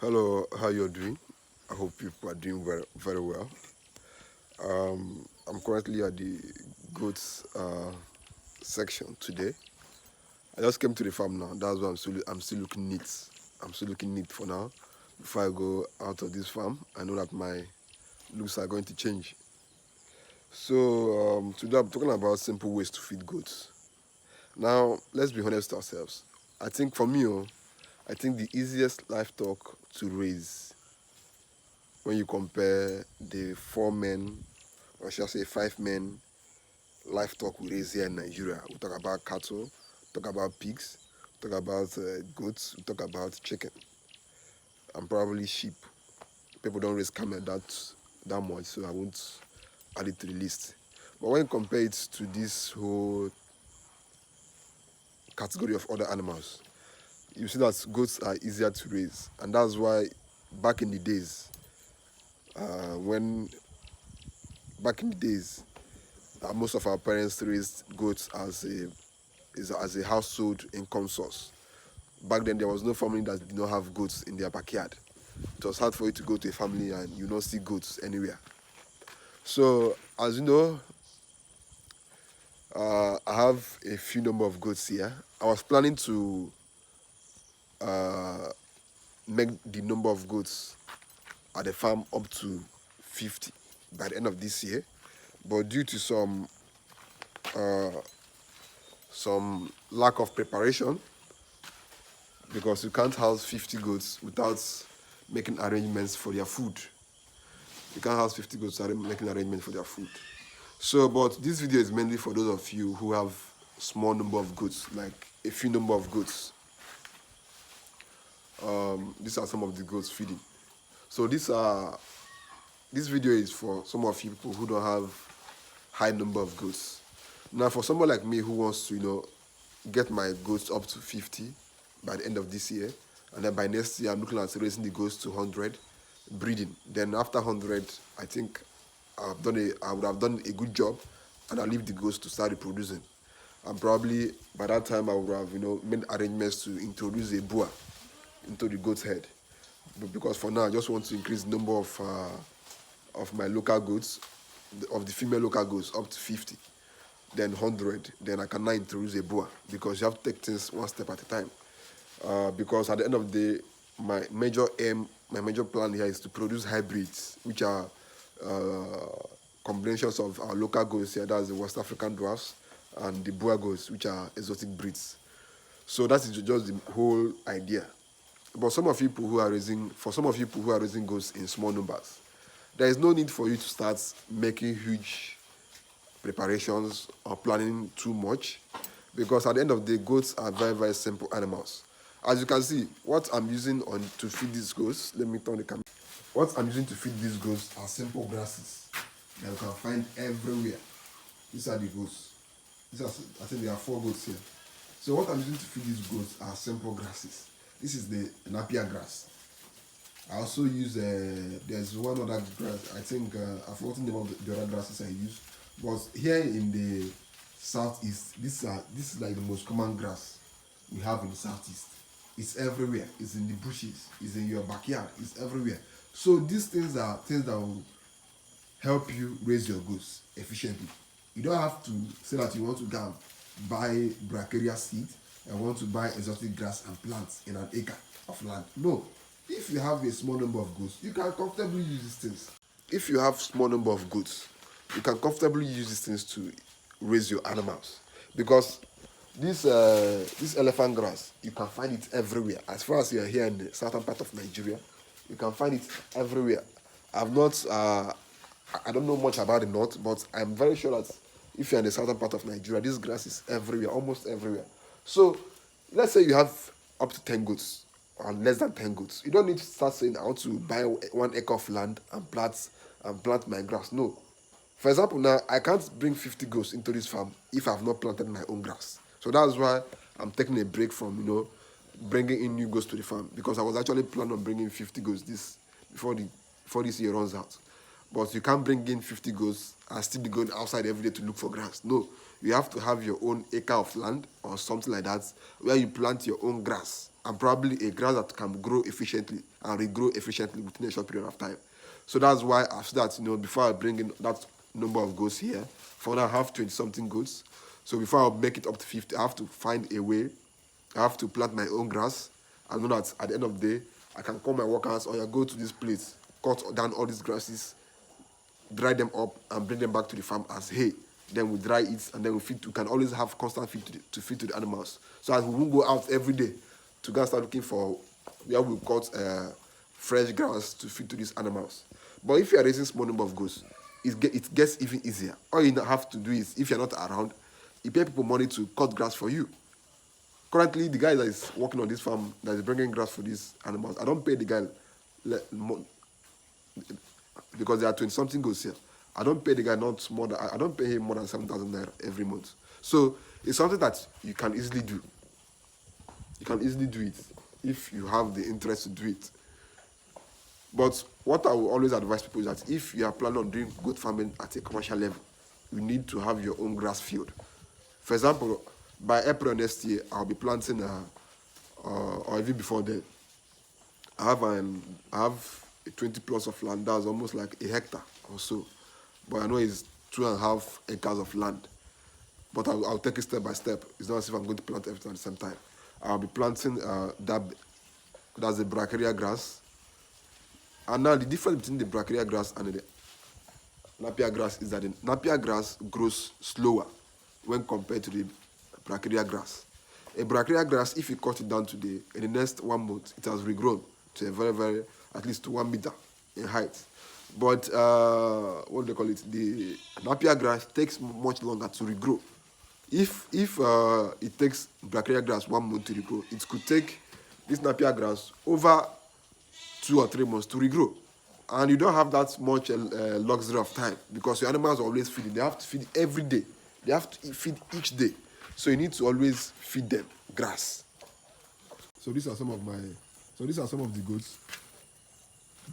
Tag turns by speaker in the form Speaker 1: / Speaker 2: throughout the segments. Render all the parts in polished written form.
Speaker 1: Hello, how you're doing? I hope people are doing very well. I'm currently at the goats section today. I just came to the farm now. That's why I'm still looking neat. I'm still looking neat for now. Before I go out of this farm, I know that my looks are going to change. So today I'm talking about simple ways to feed goats. Now let's be honest to ourselves. I think for me, I think the easiest livestock to raise when you compare the 4 men, or shall I say 5 men livestock we raise here in Nigeria. We talk about cattle, talk about pigs, talk about goats, we talk about chicken, and probably sheep. People don't raise camel that much, so I won't add it to the list. But when you compare it to this whole category of other animals, you see that goats are easier to raise, and that's why back in the days, when back in the days, most of our parents raised goats as a household income source. Back then, there was no family that did not have goats in their backyard. It was hard for you to go to a family and you not see goats anywhere. So, as you know, I have a few number of goats here. I was planning to uh, make the number of goats at the farm up to 50 by the end of this year, but due to uh, some lack of preparation, because you can't house 50 goats without making arrangements for their food. You can't house 50 goats without making arrangements for their food. So, but this video is mainly for those of you who have small number of goats, like a few number of goats. These are some of the goats feeding. So this video is for some of you people who don't have high number of goats. Now, for someone like me who wants to, get my goats up to 50 by the end of this year, and then by next year I'm looking at raising the goats to 100, breeding. Then after 100, I think I would have done a good job, and I'll leave the goats to start reproducing. And probably by that time I would have, made arrangements to introduce a boa into the goat's head. But because for now I just want to increase the number of my local goats, of the female local goats up to 50, then 100, then I can now introduce a boa, because you have to take things one step at a time. Because at the end of the day, my major plan here is to produce hybrids, which are combinations of our local goats here, that's the West African dwarfs, and the boa goats, which are exotic breeds. So that is just the whole idea. But for some of you people who are raising goats in small numbers, there is no need for you to start making huge preparations or planning too much, because at the end of the day, goats are very simple animals. As you can see, what I'm using to feed these goats, let me turn the camera. What I'm using to feed these goats are simple grasses that you can find everywhere. These are the goats. I think there are 4 goats here. So what I'm using to feed these goats are simple grasses. This is the napier grass. I also use there's one other grass. I think I've forgotten the name of the other grasses I use. But here in the southeast, this is like the most common grass we have in the southeast. It's everywhere. It's in the bushes. It's in your backyard. It's everywhere. So these things are things that will help you raise your goats efficiently. You don't have to say that you want to go and buy bracharia seed and want to buy exotic grass and plants in an acre of land. No. If you have a small number of goats, you can comfortably use these things. If you have small number of goats, you can comfortably use these things to raise your animals. Because this elephant grass, you can find it everywhere. As far as you are here in the southern part of Nigeria, you can find it everywhere. I've not I don't know much about the north, but I'm very sure that if you're in the southern part of Nigeria, this grass is everywhere, almost everywhere. So let's say you have up to 10 goats or less than 10 goats. You don't need to start saying, I want to buy 1 acre of land and plant my grass. No. For example, now I can't bring 50 goats into this farm if I've not planted my own grass. So that's why I'm taking a break from bringing in new goats to the farm, because I was actually planning on bringing 50 goats before this year runs out. But you can't bring in 50 goats and still be going outside every day to look for grass. No, you have to have your own acre of land or something like that where you plant your own grass. and probably a grass that can grow efficiently and regrow efficiently within a short period of time. So that's why after that, before I bring in that number of goats here, for now I have 20 something goats. So before I make it up to 50, I have to find a way. I have to plant my own grass. I know that at the end of the day, I can call my workers, or go to this place, cut down all these grasses, dry them up, and bring them back to the farm as hay. Then we dry it, and then we feed. We can always have constant feed to feed to the animals. So as we won't go out every day to go and start looking for where we cut fresh grass to feed to these animals. But if you are raising small number of goats, it gets even easier. All you have to do is, if you're not around, you pay people money to cut grass for you. Currently, the guy that is working on this farm, that is bringing grass for these animals, I don't pay the guy because there are 20 something goats here. I don't pay the guy not more than, I don't pay him more than 7,000 naira every month. So it's something that you can easily do. You can easily do it if you have the interest to do it. But what I will always advise people is that if you are planning on doing goat farming at a commercial level, you need to have your own grass field. For example, by April next year, I'll be planting, or even before then, I have a 20 plus of land. That's almost like a hectare or so. But I know it's 2.5 acres of land. But I'll take it step by step. It's not as if I'm going to plant everything at the same time. I'll be planting that's the bracharia grass. And now the difference between the bracharia grass and the Napier grass is that the Napier grass grows slower when compared to the bracharia grass. A bracharia grass, if you cut it down today, in the next 1 month, it has regrown to a very, very, at least to 1 meter in height. But what do they call it? The Napier grass takes much longer to regrow. If it takes bracharia grass 1 month to regrow, it could take this Napier grass over 2 or 3 months to regrow. And you don't have that much luxury of time because your animals are always feeding. They have to feed every day. They have to feed each day. So you need to always feed them grass. So these are some of the goats.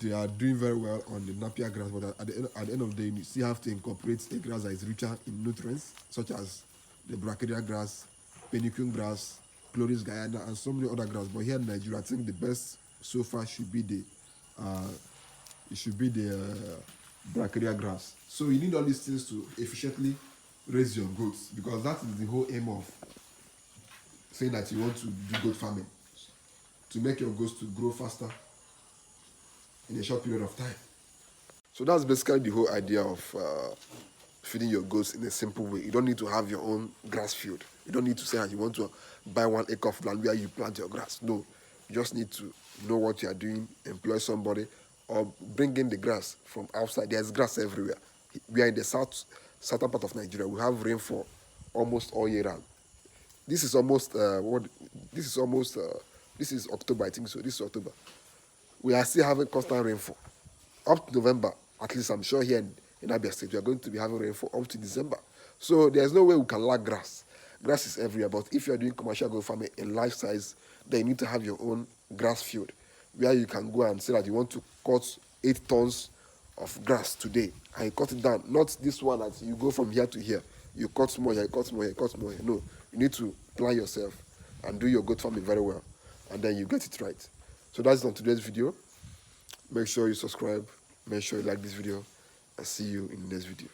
Speaker 1: They are doing very well on the Napier grass, but at the end of the day, you still have to incorporate a grass that is richer in nutrients, such as the bracharia grass, Penicum grass, Chloris guyana, and so many other grass. But here in Nigeria, I think the best so far should be the bracharia grass. So you need all these things to efficiently raise your goats, because that is the whole aim of saying that you want to do goat farming, to make your goats to grow faster in a short period of time. So that's basically the whole idea of feeding your goats in a simple way. You don't need to have your own grass field. You don't need to say that you want to buy 1 acre of land where you plant your grass. No, you just need to know what you are doing, employ somebody, or bring in the grass from outside. There's grass everywhere. We are in the southern part of Nigeria. We have rainfall almost all year round. This is almost this is October, I think so. This is October. We are still having constant rainfall up to November. At least I'm sure here in Abia State we are going to be having rainfall up to December. So there's no way we can lack grass. Grass is everywhere. But if you're doing commercial goat farming in large size, then you need to have your own grass field where you can go and say that you want to cut 8 tons of grass today, and you cut it down. Not this one that you go from here to here. You cut small here, you cut small here, you cut small here. No, you need to plan yourself and do your goat farming very well, and then you get it right. So that's it on today's video. Make sure you subscribe, make sure you like this video, and see you in the next video.